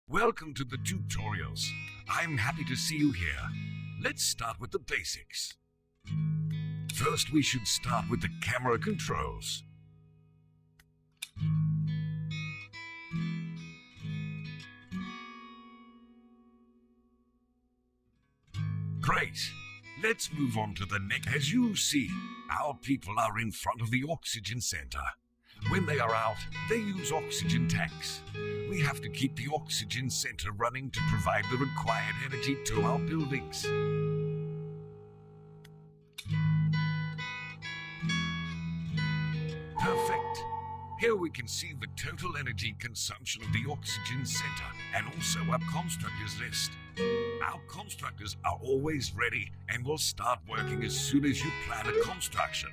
Welcome to the tutorials. I'm happy to see you here. Let's start with the basics. First, we should start with the camera controls. Great. Let's move on to the next. As you see, our people are in front of the oxygen center. When they are out, they use oxygen tanks. We have to keep the oxygen center running to provide the required energy to our buildings. Perfect. Here we can see the total energy consumption of the oxygen center and also our constructors list. Our constructors are always ready and will start working as soon as you plan a construction.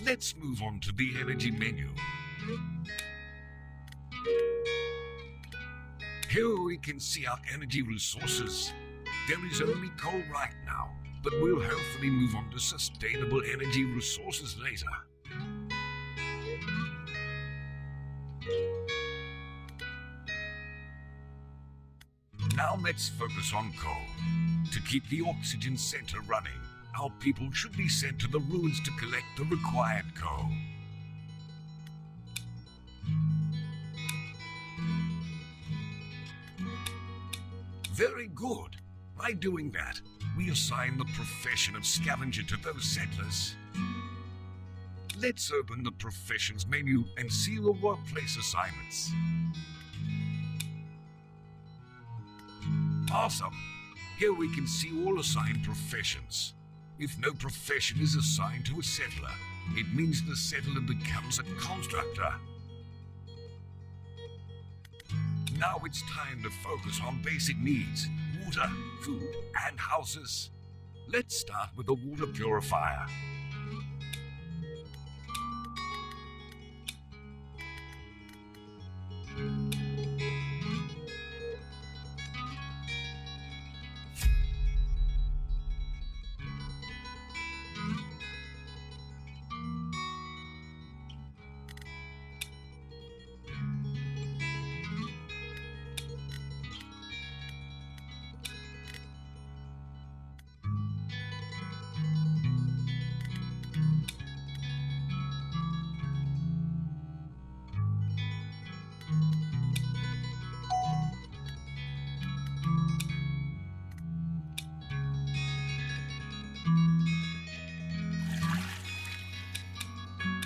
Let's move on to the energy menu. Here we can see our energy resources. There is only coal right now, but we'll hopefully move on to sustainable energy resources later. Now let's focus on coal. To keep the oxygen center running, our people should be sent to the ruins to collect the required coal. Very good. By doing that, we assign the profession of scavenger to those settlers. Let's open the professions menu and see the workplace assignments. Awesome. Here we can see all assigned professions. If no profession is assigned to a settler, it means the settler becomes a constructor. Now it's time to focus on basic needs: water, food, and houses. Let's start with the water purifier.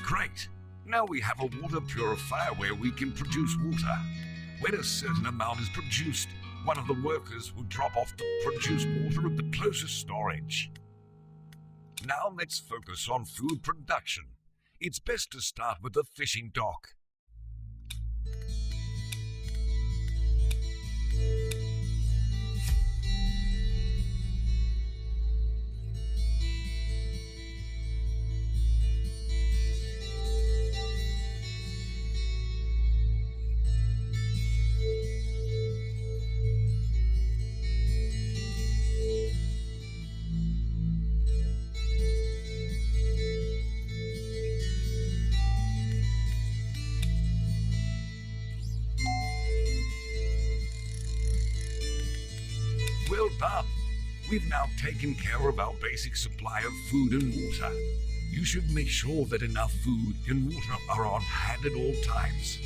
Great! Now we have a water purifier where we can produce water. When a certain amount is produced, one of the workers will drop off the produced water at the closest storage. Now let's focus on food production. It's best to start with the fishing dock. Well done! We've now taken care of our basic supply of food and water. You should make sure that enough food and water are on hand at all times.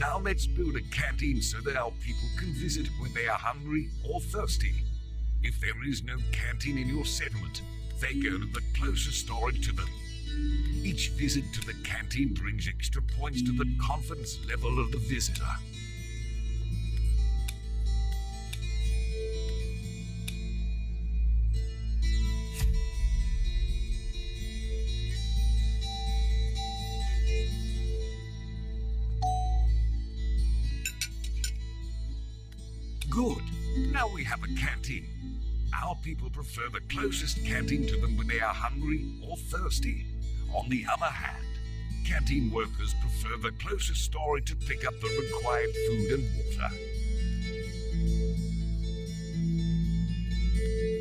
Now let's build a canteen so that our people can visit when they are hungry or thirsty. If there is no canteen in your settlement, they go to the closest storage to them. Each visit to the canteen brings extra points to the confidence level of the visitor. Good. Now we have a canteen. Our people prefer the closest canteen to them when they are hungry or thirsty. On the other hand, canteen workers prefer the closest storage to pick up the required food and water.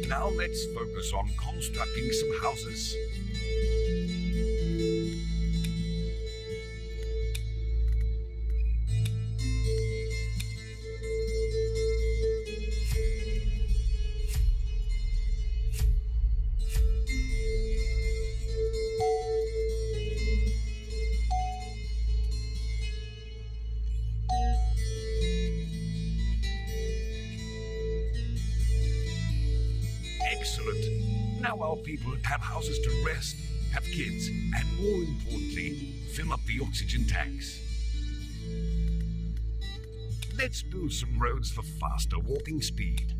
Now let's focus on constructing some houses. Now our people have houses to rest, have kids, and more importantly, fill up the oxygen tanks. Let's build some roads for faster walking speed.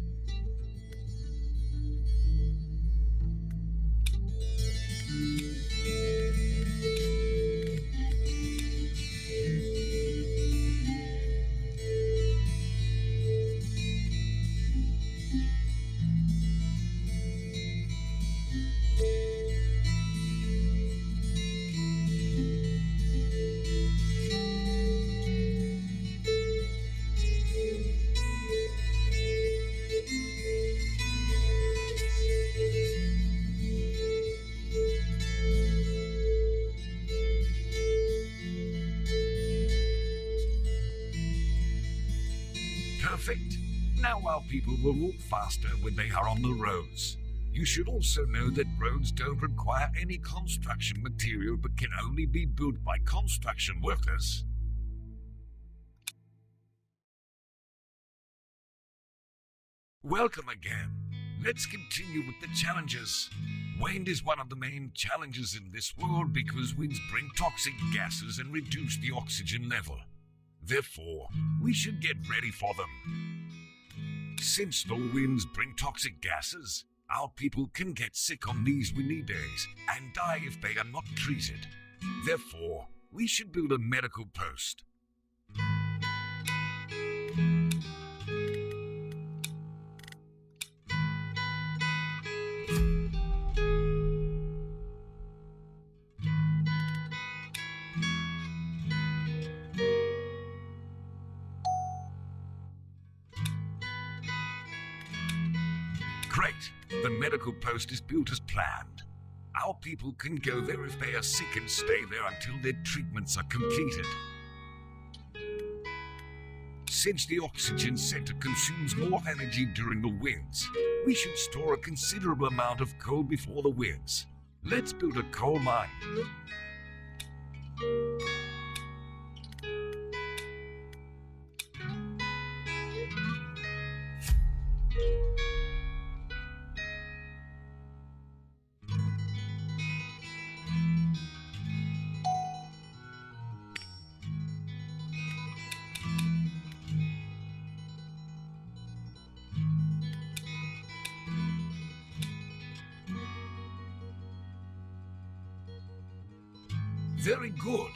Perfect. Now our people will walk faster when they are on the roads. You should also know that roads don't require any construction material but can only be built by construction workers. Welcome again. Let's continue with the challenges. Wind is one of the main challenges in this world because winds bring toxic gases and reduce the oxygen level. Therefore, we should get ready for them. Since the winds bring toxic gases, our people can get sick on these windy days and die if they are not treated. Therefore, we should build a medical post. Great! The medical post is built as planned. Our people can go there if they are sick and stay there until their treatments are completed. Since the oxygen center consumes more energy during the winds, we should store a considerable amount of coal before the winds. Let's build a coal mine. Very good.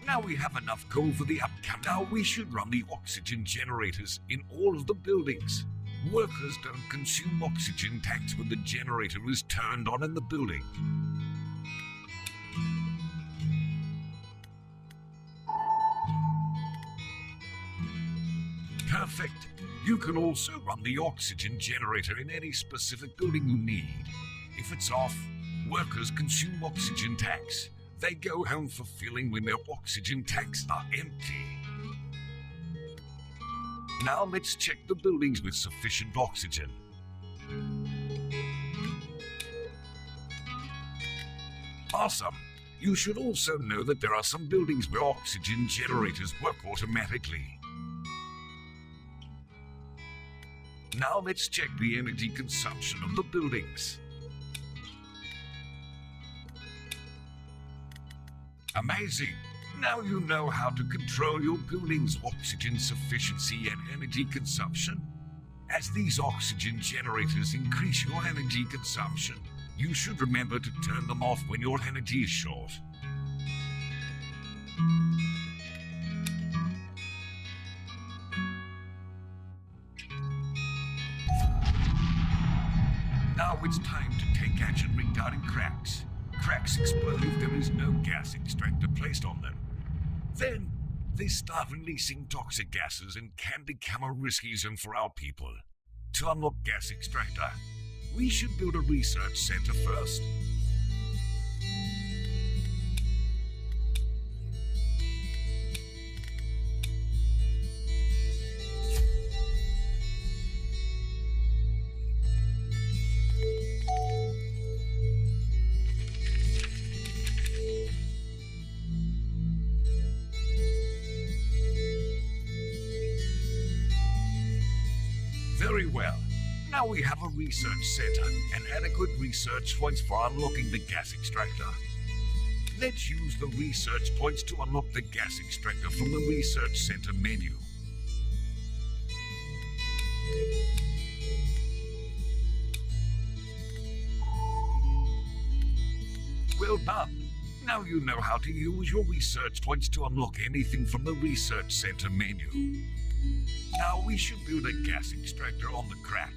Now we have enough coal for the upcoming. Now we should run the oxygen generators in all of the buildings. Workers don't consume oxygen tanks when the generator is turned on in the building. Perfect. You can also run the oxygen generator in any specific building you need. If it's off, workers consume oxygen tanks. They go home for filling when their oxygen tanks are empty. Now let's check the buildings with sufficient oxygen. Awesome! You should also know that there are some buildings where oxygen generators work automatically. Now let's check the energy consumption of the buildings. Amazing! Now you know how to control your building's oxygen sufficiency and energy consumption. As these oxygen generators increase your energy consumption, you should remember to turn them off when your energy is short. Now it's time to take action regarding cracks. Cracks explode if there is no gas extractor placed on them. Then, they start releasing toxic gases and can become a risky zone for our people. To unlock gas extractor, we should build a research center first. Very well. Now we have a research center and adequate research points for unlocking the gas extractor. Let's use the research points to unlock the gas extractor from the research center menu. Well done. Now you know how to use your research points to unlock anything from the research center menu. Now we should build a gas extractor on the crack.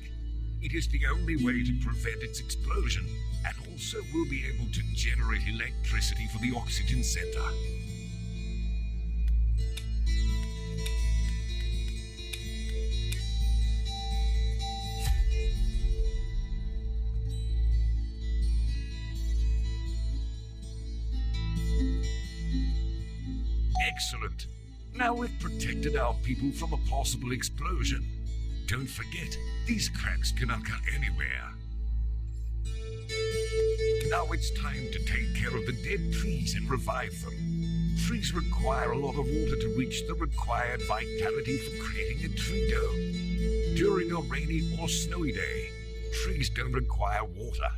It is the only way to prevent its explosion, and also will be able to generate electricity for the oxygen center. Excellent. Now we've protected our people from a possible explosion. Don't forget, these cracks can occur anywhere. Now it's time to take care of the dead trees and revive them. Trees require a lot of water to reach the required vitality for creating a tree dome. During a rainy or snowy day, trees don't require water.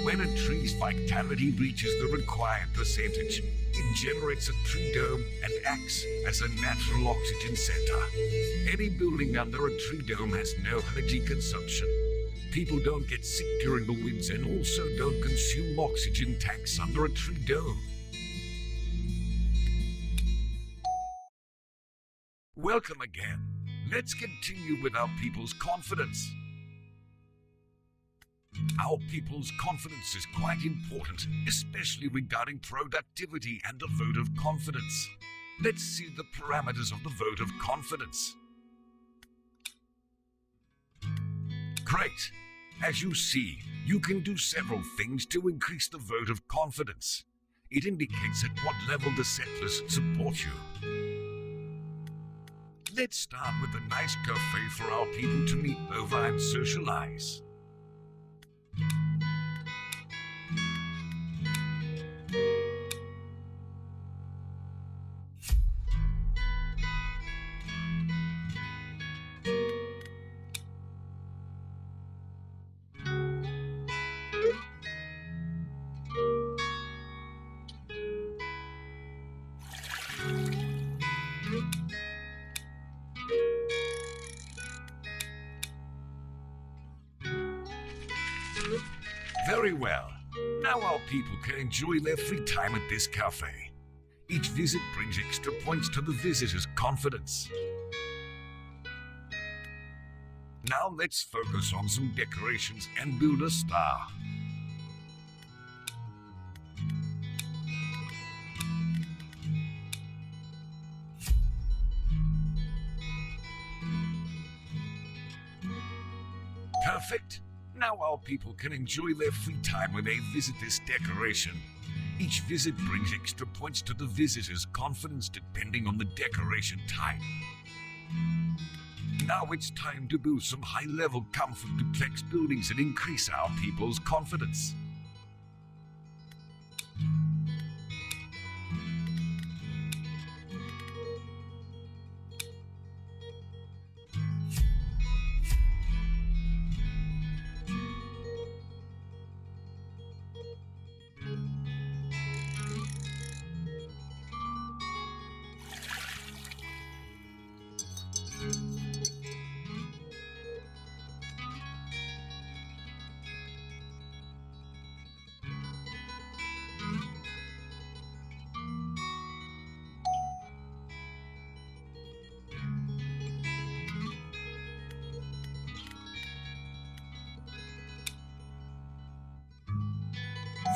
When a tree's vitality reaches the required percentage, it generates a tree dome and acts as a natural oxygen center. Any building under a tree dome has no energy consumption. People don't get sick during the winds and also don't consume oxygen tanks under a tree dome. Welcome again. Let's continue with our people's confidence. Our people's confidence is quite important, especially regarding productivity and the vote of confidence. Let's see the parameters of the vote of confidence. Great! As you see, you can do several things to increase the vote of confidence. It indicates at what level the settlers support you. Let's start with a nice cafe for our people to meet over and socialize. Very well. Now our people can enjoy their free time at this cafe. Each visit brings extra points to the visitor's confidence. Now let's focus on some decorations and build a star. Perfect. Now our people can enjoy their free time when they visit this decoration. Each visit brings extra points to the visitor's confidence depending on the decoration type. Now it's time to build some high-level comfort duplex buildings and increase our people's confidence.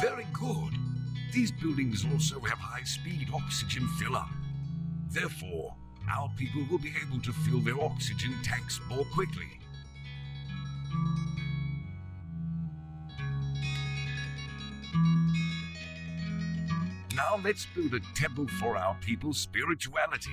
Very good. These buildings also have high-speed oxygen fill-up. Therefore, our people will be able to fill their oxygen tanks more quickly. Now let's build a temple for our people's spirituality.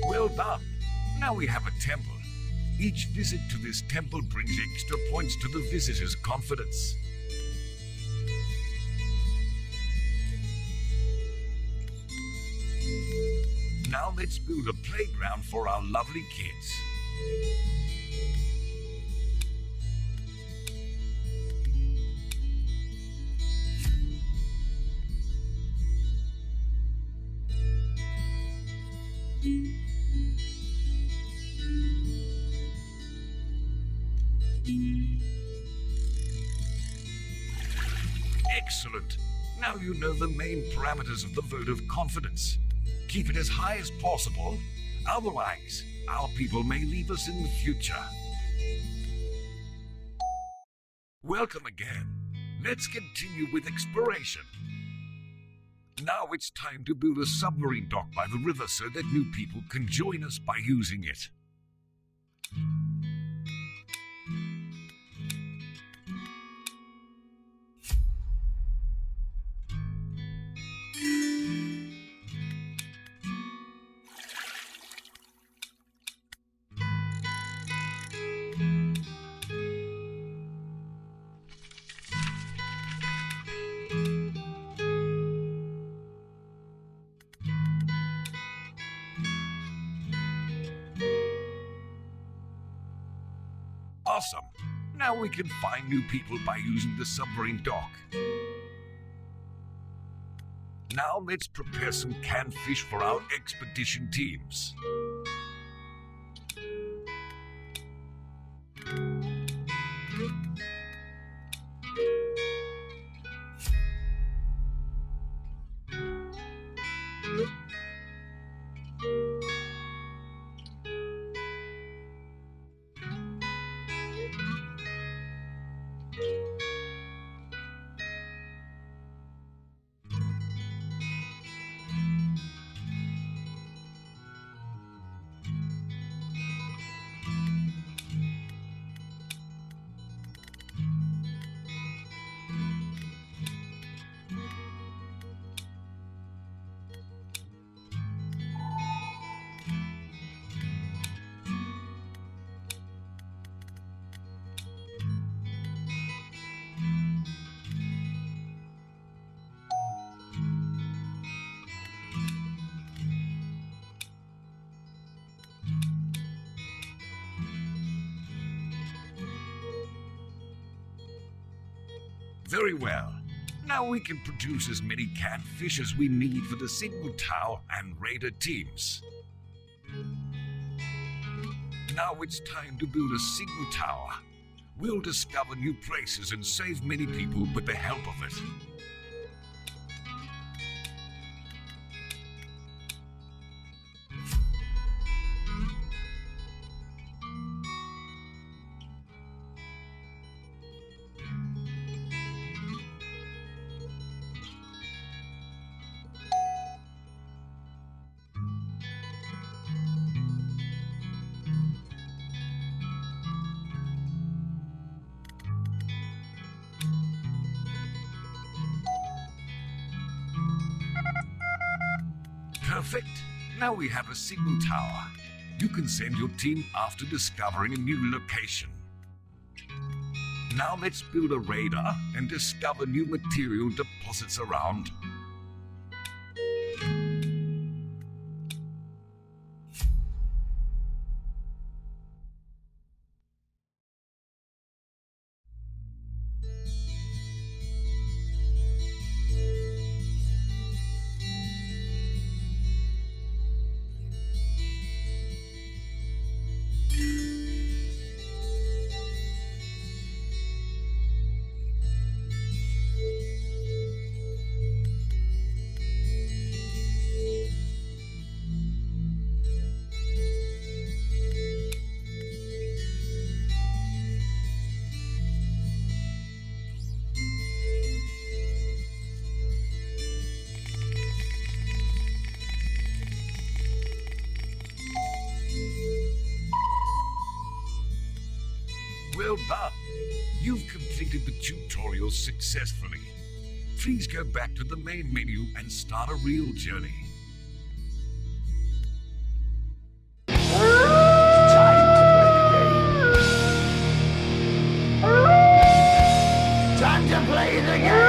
Well done. Now we have a temple. Each visit to this temple brings extra points to the visitor's confidence. Now let's build a playground for our lovely kids. Excellent. Now you know the main parameters of the vote of confidence. Keep it as high as possible. Otherwise, our people may leave us in the future. Welcome again. Let's continue with exploration. Now it's time to build a submarine dock by the river so that new people can join us by using it. Awesome! Now we can find new people by using the submarine dock. Now let's prepare some canned fish for our expedition teams. Very well. Now we can produce as many canned fish as we need for the Signal Tower and Raider teams. Now it's time to build a Signal Tower. We'll discover new places and save many people with the help of it. Perfect. Now we have a signal tower. You can send your team after discovering a new location. Now let's build a radar and discover new material deposits around. Well done. You've completed the tutorial successfully. Please go back to the main menu and start a real journey. Time to play the game!